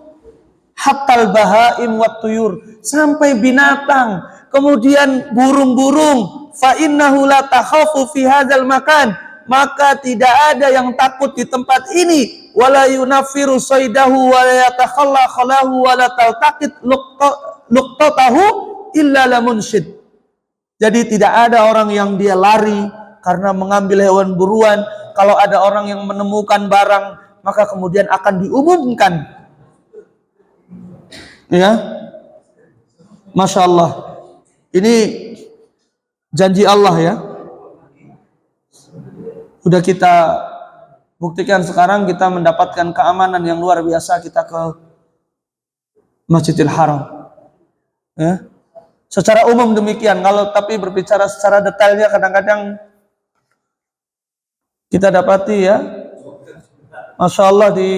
Hattal bahaim wat tuyur, sampai binatang, kemudian burung-burung. Fa innahu la takhafu fi hadzal makan, maka tidak ada yang takut di tempat ini. Wala yunafiru saydahu wa la yatakhalla khalahu wa la taltaqit luqtatahu illa lamunshid. Jadi tidak ada orang yang dia lari karena mengambil hewan buruan. Kalau ada orang yang menemukan barang, maka kemudian akan diumumkan. Ya, Masya Allah, ini janji Allah ya. Sudah kita buktikan sekarang, kita mendapatkan keamanan yang luar biasa kita ke Masjidil Haram. Ya, secara umum demikian. Kalau tapi berbicara secara detailnya, kadang-kadang kita dapati ya, Masya Allah, di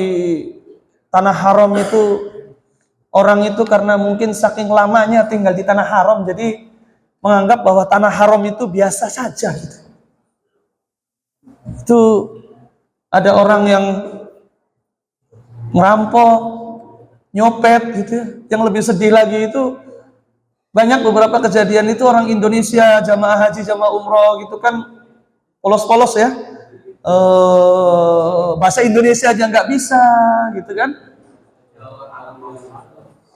Tanah Haram itu orang itu karena mungkin saking lamanya tinggal di Tanah Haram, jadi menganggap bahwa Tanah Haram itu biasa saja gitu. Itu ada orang yang ngerampok, nyopet gitu ya. Yang lebih sedih lagi itu banyak beberapa kejadian itu orang Indonesia, jamaah haji, jamaah umroh gitu kan polos-polos ya. Bahasa Indonesia aja nggak bisa gitu kan.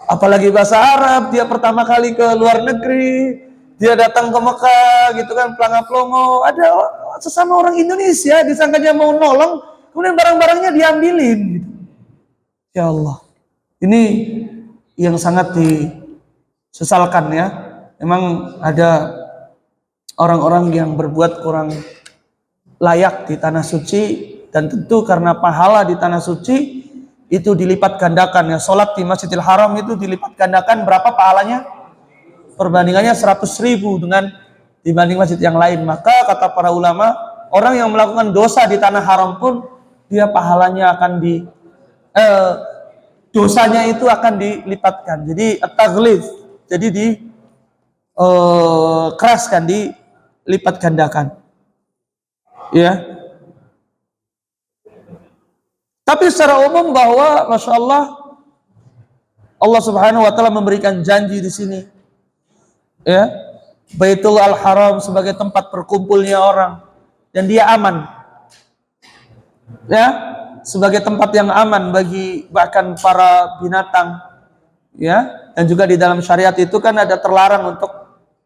Apalagi bahasa Arab, dia pertama kali ke luar negeri, dia datang ke Mekah gitu kan, pelanga-pelongo, ada sesama orang Indonesia disangkanya mau nolong, kemudian barang-barangnya diambilin gitu. Ya Allah, ini yang sangat disesalkan ya. Memang ada orang-orang yang berbuat kurang layak di tanah suci, dan tentu karena pahala di tanah suci itu dilipat gandakan ya. Sholat di Masjidil Haram itu dilipat gandakan berapa pahalanya? Perbandingannya 100.000 dengan dibanding masjid yang lain. Maka kata para ulama, orang yang melakukan dosa di Tanah Haram pun dia pahalanya akan dosanya itu akan dilipatkan. Jadi at-taghlid, jadi keraskan, dilipat gandakan. Ya. Tapi secara umum bahwa Masya Allah, Allah Subhanahu wa Ta'ala memberikan janji di sini, ya, Baitullah Al-Haram sebagai tempat berkumpulnya orang, dan dia aman, ya, sebagai tempat yang aman bagi bahkan para binatang, ya, dan juga di dalam syariat itu kan ada terlarang untuk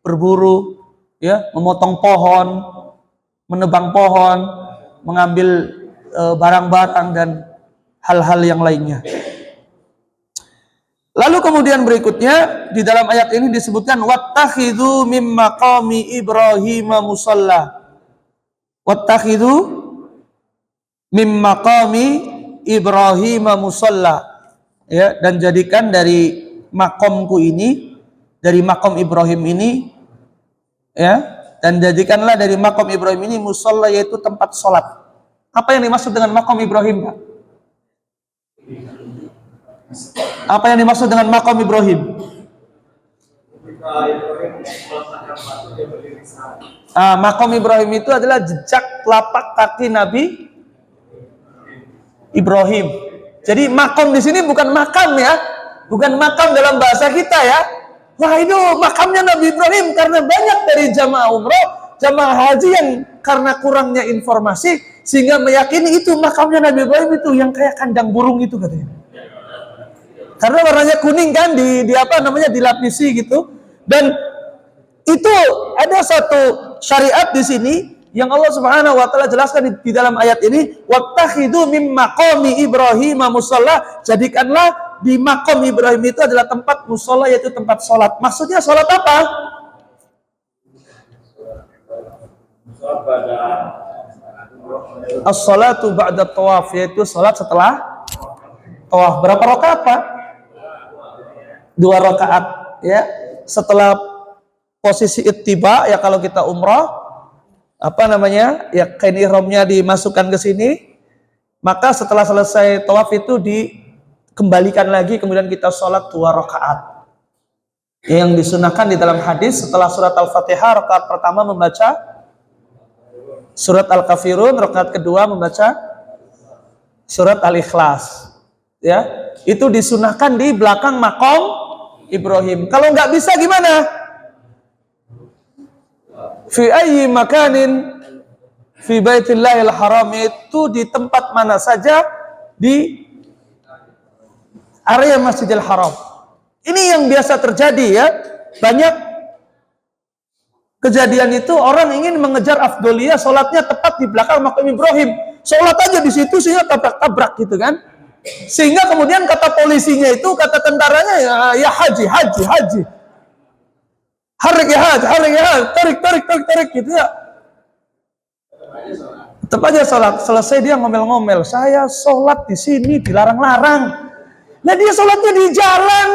berburu, ya, memotong pohon, menebang pohon, mengambil barang-barang dan hal-hal yang lainnya. Lalu kemudian berikutnya di dalam ayat ini disebutkan wattakhidhu mim maqami Ibrahim musalla. Wattakhidhu mim maqami Ibrahim musalla. Ya, dan jadikan dari makomku ini, dari makom Ibrahim ini, ya, dan jadikanlah dari makom Ibrahim ini musalla, yaitu tempat sholat. Apa yang dimaksud dengan makom Ibrahim, Pak? Apa yang dimaksud dengan makom Ibrahim? Makom Ibrahim itu adalah jejak telapak kaki Nabi Ibrahim. Jadi makom di sini bukan makam ya, bukan makam dalam bahasa kita ya. Wah, itu makamnya Nabi Ibrahim, karena banyak dari jamaah umroh, jamaah haji yang karena kurangnya informasi sehingga meyakini itu makamnya Nabi Ibrahim, itu yang kayak kandang burung itu katanya. Karena warnanya kuning kan, dilapisi gitu. Dan itu ada satu syariat di sini yang Allah Subhanahu wa Ta'ala jelaskan di dalam ayat ini, wattakhidhu mim maqami Ibrahim musalla, jadikanlah di makom Ibrahim itu adalah tempat musalla, yaitu tempat sholat. Maksudnya sholat apa? As-salatu ba'da tawaf, yaitu salat setelah tawaf. Berapa rakaat, Pak? 2 rakaat, ya. Setelah posisi ittiba, ya kalau kita umrah, ya kain ihramnya dimasukkan ke sini, maka setelah selesai tawaf itu dikembalikan lagi, kemudian kita sholat 2 rakaat. Yang disunahkan di dalam hadis, setelah surat Al-Fatihah, rakaat pertama membaca surat Al-Kafirun, rakaat kedua membaca surat Al-Ikhlas. Ya, itu disunahkan di belakang makom Ibrahim. Kalau nggak bisa gimana? Fi ayyi makanin fi baitillahil haram, itu di tempat mana saja di area Masjidil Haram. Ini yang biasa terjadi, ya. Banyak kejadian itu orang ingin mengejar afdoliyah, sholatnya tepat di belakang makam Ibrahim. Sholat aja di situ sehingga tabrak-tabrak gitu kan. Sehingga kemudian kata polisinya itu, kata tentaranya, ya haji. Harik ya haji, tarik gitu ya. Tetap aja sholat. Selesai dia ngomel-ngomel, saya sholat di sini dilarang-larang. Nah dia sholatnya di jalan.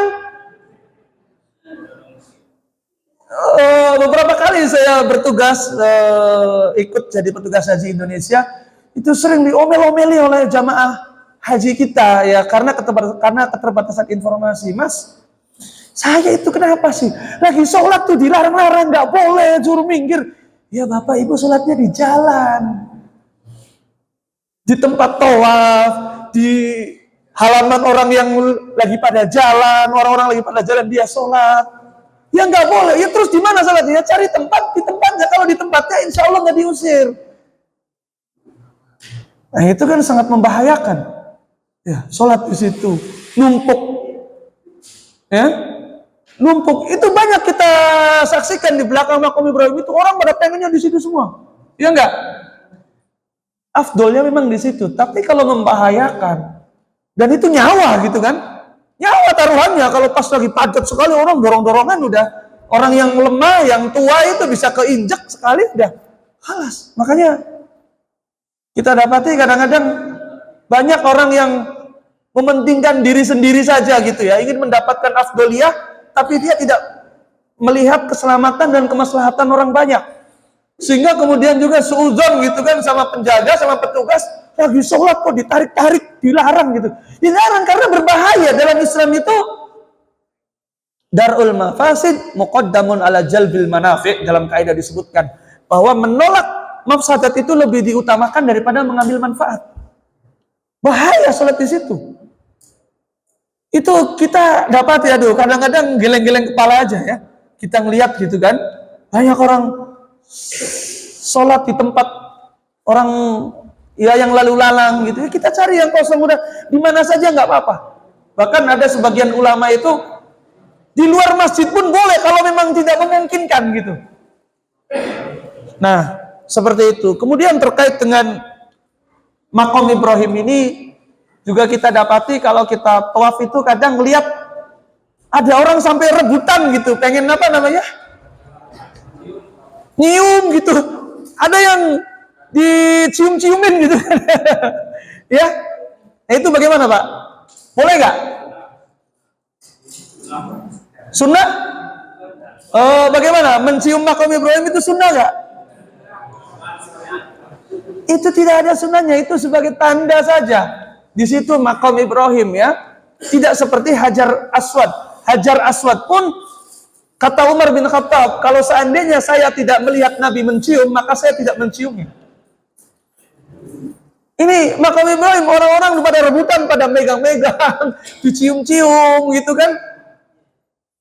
Beberapa kali saya bertugas, ikut jadi petugas haji Indonesia, itu sering diomel-omeli oleh jamaah haji kita, ya, karena keterbatasan informasi. Mas, saya itu kenapa sih lagi sholat tuh dilarang-larang, nggak boleh, juru minggir. Ya Bapak Ibu sholatnya di jalan, di tempat tawaf, di halaman orang yang lagi pada jalan, orang-orang lagi pada jalan dia sholat. Ya nggak boleh. Ya terus di mana sholatnya? Cari tempat, di tempatnya. Kalau di tempatnya insya Allah nggak diusir. Nah itu kan sangat membahayakan. Ya, sholat di situ numpuk, ya, numpuk. Itu banyak kita saksikan di belakang makam Ibrahim itu, orang pada pengennya di situ semua. Ya enggak? Afdolnya memang di situ. Tapi kalau membahayakan, dan itu nyawa gitu kan? Nyawa taruhannya. Kalau pas lagi padat sekali, orang dorong-dorongan, udah orang yang lemah, yang tua itu bisa keinjak sekali, udah halas. Makanya kita dapati kadang-kadang banyak orang yang mementingkan diri sendiri saja gitu ya, ingin mendapatkan afdoliyah, tapi dia tidak melihat keselamatan dan kemaslahatan orang banyak. Sehingga kemudian juga suudzon gitu kan sama penjaga, sama petugas, lagi sholat kok ditarik-tarik, dilarang gitu. Dilarang karena berbahaya. Dalam Islam itu darul mafasid muqaddamun ala jalbil manafi'. Dalam kaidah disebutkan bahwa menolak mafsadat itu lebih diutamakan daripada mengambil manfaat. Bahaya sholat di situ. Itu kita dapat ya, kadang-kadang geleng-geleng kepala aja ya. Kita ngelihat gitu kan, banyak orang sholat di tempat orang ya yang lalu lalang gitu. Kita cari yang kosong udah, di mana saja nggak apa-apa. Bahkan ada sebagian ulama itu di luar masjid pun boleh kalau memang tidak memungkinkan gitu. Nah, seperti itu. Kemudian terkait dengan makom Ibrahim ini juga kita dapati kalau kita tawaf itu kadang lihat ada orang sampai rebutan gitu, pengen apa namanya? Nyium gitu. Ada yang dicium-ciumin gitu. Ya. Nah, itu bagaimana, Pak? Boleh nggak? Sunnah? Bagaimana? Mencium makom Ibrahim itu sunnah nggak? Itu tidak ada sunnahnya, itu sebagai tanda saja. Di situ makom Ibrahim ya. Tidak seperti Hajar Aswad. Hajar Aswad pun kata Umar bin Khattab, kalau seandainya saya tidak melihat Nabi mencium, maka saya tidak menciumnya. Ini makam Ibrahim, orang-orang pada rebutan, pada megang-megang, dicium-cium gitu kan.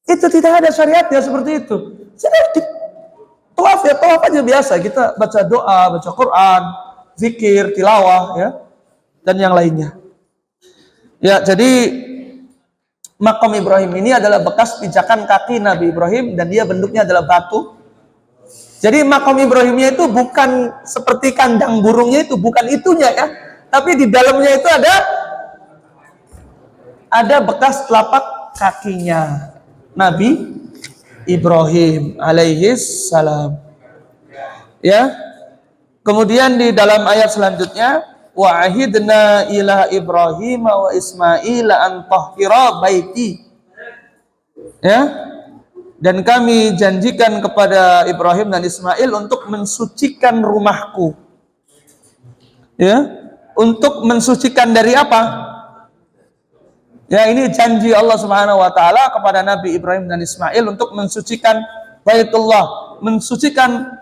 Itu tidak ada syariatnya seperti itu. Sedikit tawaf ya, tawaf aja biasa. Kita baca doa, baca Quran, zikir, tilawah ya, dan yang lainnya. Ya, jadi makam Ibrahim ini adalah bekas pijakan kaki Nabi Ibrahim dan dia bentuknya adalah batu. Jadi makam Ibrahimnya itu bukan seperti kandang burungnya, itu bukan itunya ya, tapi di dalamnya itu ada bekas telapak kakinya Nabi Ibrahim alaihi salam. Ya. Kemudian di dalam ayat selanjutnya, wa ahidna ila Ibrahim wa Ismail an tahhira baiti. Ya. Dan kami janjikan kepada Ibrahim dan Ismail untuk mensucikan rumahku. Ya. Untuk mensucikan dari apa? Ya, ini janji Allah Subhanahu wa taala kepada Nabi Ibrahim dan Ismail untuk mensucikan Baitullah, mensucikan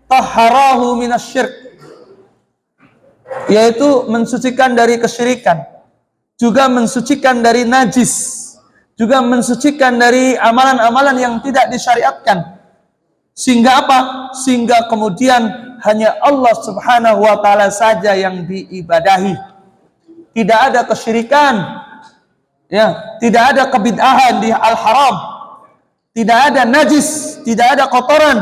tahharahu minasyirk, yaitu mensucikan dari kesyirikan, juga mensucikan dari najis, juga mensucikan dari amalan-amalan yang tidak disyariatkan. Sehingga apa? Sehingga kemudian hanya Allah Subhanahu wa taala saja yang diibadahi. Tidak ada kesyirikan. Ya, tidak ada kebid'ahan di al-haram. Tidak ada najis, tidak ada kotoran.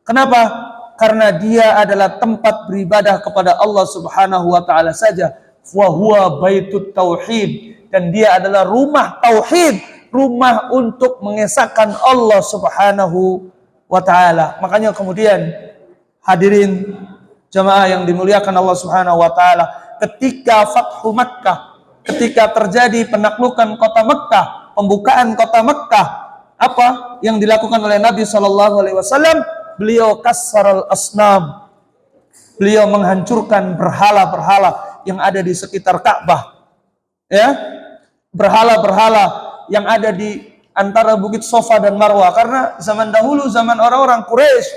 Kenapa? Karena dia adalah tempat beribadah kepada Allah Subhanahu wa taala saja. Wa huwa baitut tauhid, dan dia adalah rumah tauhid, rumah untuk mengesahkan Allah Subhanahu wa taala. Makanya kemudian hadirin jamaah yang dimuliakan Allah Subhanahu wa taala, ketika Fathu Makkah, ketika terjadi penaklukan kota Mekkah, pembukaan kota Mekkah, apa yang dilakukan oleh Nabi Shallallahu Alaihi Wasallam? Beliau kassaral asnam, beliau menghancurkan berhala-berhala yang ada di sekitar Ka'bah, ya, berhala-berhala yang ada di antara bukit Safa dan Marwah. Karena zaman dahulu, zaman orang-orang Quraisy,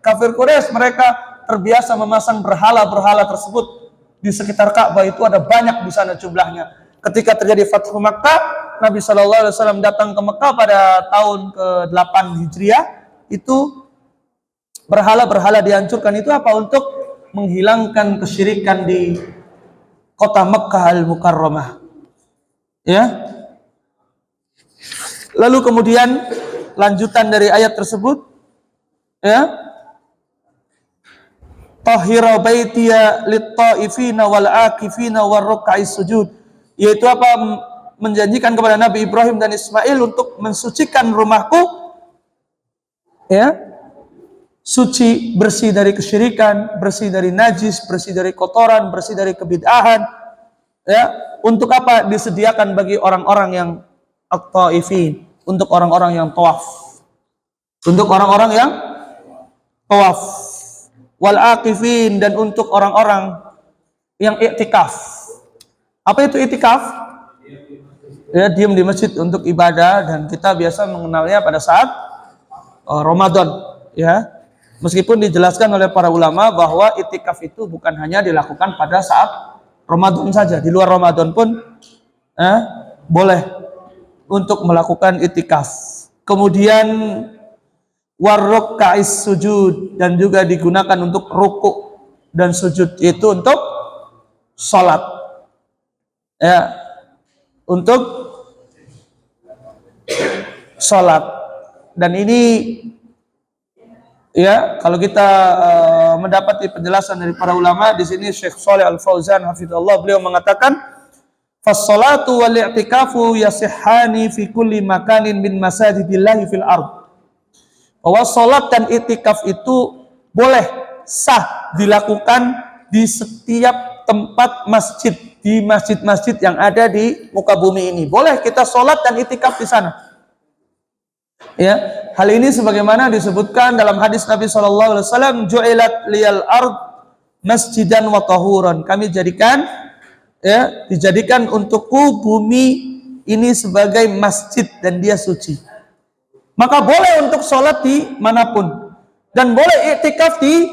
kafir Quraisy, mereka terbiasa memasang berhala-berhala tersebut di sekitar Ka'bah. Itu ada banyak di sana jumlahnya. Ketika terjadi Fathu Makkah, Nabi Shallallahu Alaihi Wasallam datang ke Mekah pada tahun ke-8 Hijriah. Itu berhala-berhala dihancurkan. Itu apa? Untuk menghilangkan kesyirikan di kota Mekah Al-Mukarramah. Ya. Lalu kemudian lanjutan dari ayat tersebut, ya, tahhira baitiya lit-taifina wal akifina war ruk'is sujud, yaitu apa? Menjanjikan kepada Nabi Ibrahim dan Ismail untuk mensucikan rumahku, ya, suci, bersih dari kesyirikan, bersih dari najis, bersih dari kotoran, bersih dari kebid'ahan, ya. Untuk apa? Disediakan bagi orang-orang yang at-taifin, untuk orang-orang yang tawaf, untuk orang-orang yang tawaf, wal aqifin, dan untuk orang-orang yang iktikaf. Apa itu iktikaf? Ya, diam di masjid untuk ibadah, dan kita biasa mengenalnya pada saat Ramadan, ya. Meskipun dijelaskan oleh para ulama bahwa iktikaf itu bukan hanya dilakukan pada saat Ramadan saja, di luar Ramadan pun boleh untuk melakukan iktikaf. Kemudian warruk'is sujud, dan juga digunakan untuk ruku dan sujud, itu untuk salat, ya, untuk salat. Dan ini, ya, kalau kita mendapati penjelasan dari para ulama di sini, Syekh Shalih Al Fauzan hafizallah, beliau mengatakan fas-salatu wal i'tikafu yasihhani fi kulli makanin min masajidillahi fil ardh. Bahwa salat dan i'tikaf itu boleh sah dilakukan di setiap tempat masjid, di masjid-masjid yang ada di muka bumi ini. Boleh kita salat dan i'tikaf di sana. Ya, hal ini sebagaimana disebutkan dalam hadis Nabi Shallallahu Alaihi Wasallam, ju'ilat liyal ard masjidan wa tahuran. Kami jadikan, ya, dijadikan untukku bumi ini sebagai masjid dan dia suci. Maka boleh untuk sholat di manapun, dan boleh iktikaf di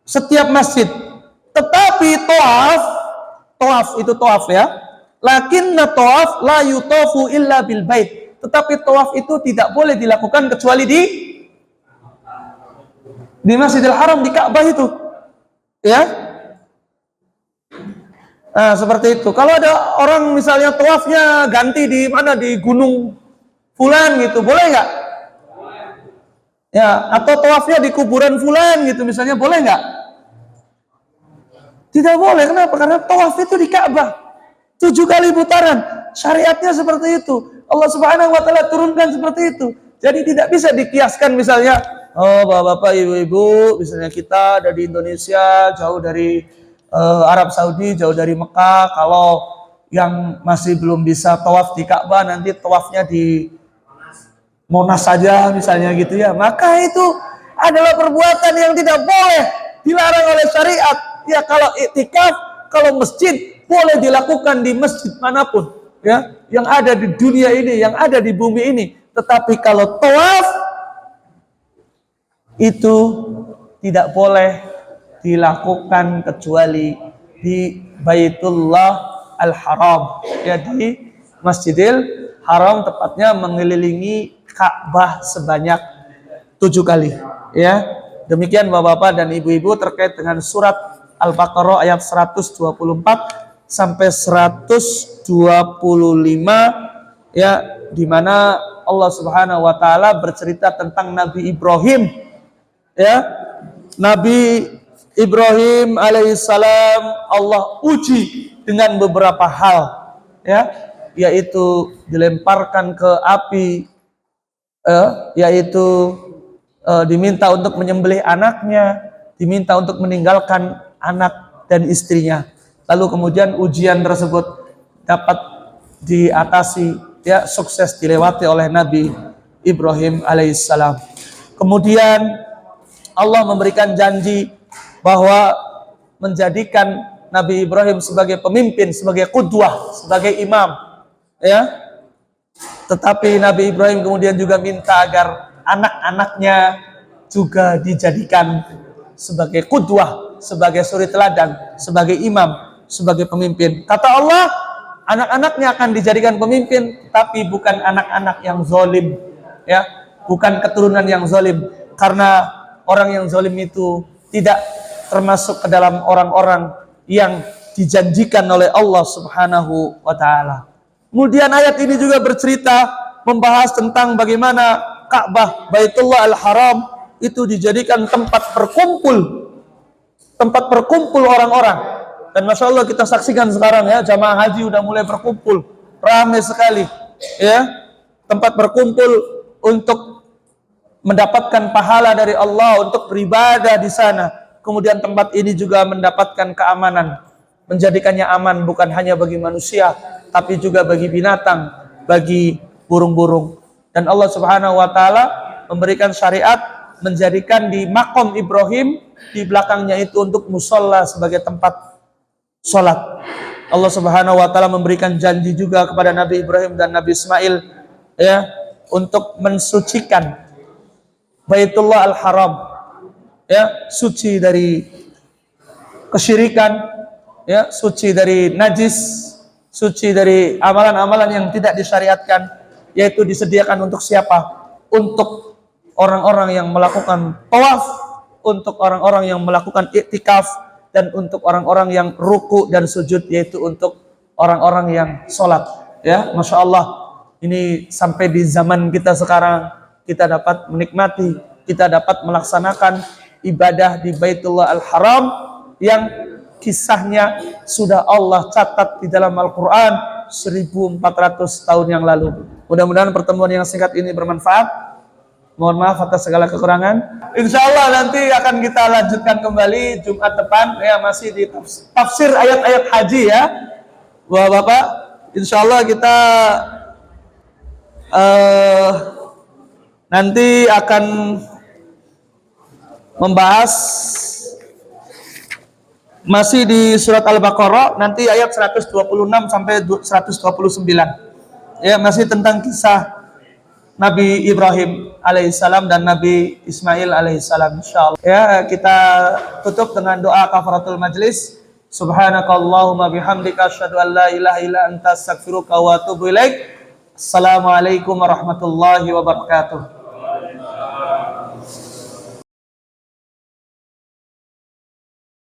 setiap masjid. Tetapi tawaf itu tawaf, ya. Lakinna tawaf la yutafu illa bil bait. Tetapi tawaf itu tidak boleh dilakukan kecuali di Masjidil Haram, di Ka'bah itu, ya. Nah, seperti itu. Kalau ada orang misalnya tawafnya ganti di mana, di gunung fulan gitu, boleh nggak? Ya, atau tawafnya di kuburan fulan gitu misalnya, boleh nggak? Tidak boleh. Kenapa? Karena tawaf itu di Ka'bah 7 kali putaran. Syariatnya seperti itu. Allah Subhanahu wa taala turunkan seperti itu. Jadi tidak bisa dikiaskan misalnya Oh, bapak-bapak, ibu-ibu, misalnya kita ada di Indonesia, jauh dari Arab Saudi, jauh dari Mekah. Kalau yang masih belum bisa tawaf di Ka'bah, nanti tawafnya di Monas saja misalnya gitu ya. Maka itu adalah perbuatan yang tidak boleh, dilarang oleh syariat. Ya kalau iktikaf, kalau masjid boleh dilakukan di masjid manapun, ya, yang ada di dunia ini, yang ada di bumi ini. Tetapi kalau tawaf itu tidak boleh dilakukan kecuali di Baitullah Al-Haram, ya, di Masjidil Haram, tepatnya mengelilingi Ka'bah sebanyak 7 kali, ya. Demikian bapak-bapak dan ibu-ibu terkait dengan surat Al-Baqarah ayat 124 sampai 125, ya, di mana Allah Subhanahu wa taala bercerita tentang Nabi Ibrahim, ya. Nabi Ibrahim alaihissalam Allah uji dengan beberapa hal, ya, yaitu dilemparkan ke api, yaitu diminta untuk menyembelih anaknya, diminta untuk meninggalkan anak dan istrinya. Lalu kemudian ujian tersebut dapat diatasi, ya, sukses dilewati oleh Nabi Ibrahim alaihissalam. Kemudian Allah memberikan janji bahwa menjadikan Nabi Ibrahim sebagai pemimpin, sebagai qudwah, sebagai imam, ya. Tetapi Nabi Ibrahim kemudian juga minta agar anak-anaknya juga dijadikan sebagai qudwah, sebagai suri teladan, sebagai imam, sebagai pemimpin. Kata Allah, anak-anaknya akan dijadikan pemimpin, tapi bukan anak-anak yang zalim, ya, bukan keturunan yang zalim, karena orang yang zalim itu tidak termasuk ke dalam orang-orang yang dijanjikan oleh Allah Subhanahu wa taala. Kemudian ayat ini juga bercerita membahas tentang bagaimana Ka'bah Baitullah Al-Haram itu dijadikan tempat berkumpul orang-orang. Dan Masya Allah kita saksikan sekarang, ya, jamaah haji udah mulai berkumpul, ramai sekali, ya, tempat berkumpul untuk mendapatkan pahala dari Allah, untuk beribadah di sana. Kemudian tempat ini juga mendapatkan keamanan, menjadikannya aman bukan hanya bagi manusia, tapi juga bagi binatang, bagi burung-burung. Dan Allah Subhanahu wa taala memberikan syariat menjadikan di maqam Ibrahim di belakangnya itu untuk musholla sebagai tempat sholat. Allah Subhanahu wa taala memberikan janji juga kepada Nabi Ibrahim dan Nabi Ismail, ya, untuk mensucikan Baitullah Al-Haram, ya, suci dari kesyirikan, ya, suci dari najis, suci dari amalan-amalan yang tidak disyariatkan, yaitu disediakan untuk siapa? Untuk orang-orang yang melakukan tawaf, untuk orang-orang yang melakukan iktikaf, dan untuk orang-orang yang ruku dan sujud, yaitu untuk orang-orang yang sholat, ya. Masya Allah, ini sampai di zaman kita sekarang kita dapat menikmati, kita dapat melaksanakan ibadah di Baitullah Al-Haram yang kisahnya sudah Allah catat di dalam Al-Quran 1400 tahun yang lalu. Mudah-mudahan pertemuan yang singkat ini bermanfaat. Mohon maaf atas segala kekurangan. Insya Allah nanti akan kita lanjutkan kembali Jumat depan, ya, masih di tafsir ayat-ayat haji, ya, Bapak. Insya Allah kita nanti akan membahas masih di surat Al-Baqarah, nanti ayat 126 sampai 129. Ya, masih tentang kisah Nabi Ibrahim alaihissalam dan Nabi Ismail alaihissalam, insyaallah. Ya, kita tutup dengan doa kafaratul majlis. Subhanakallahumma bihamdika asyhadu an la ilaha illa anta astaghfiruka wa atubu ilaik. Assalamualaikum warahmatullahi wabarakatuh.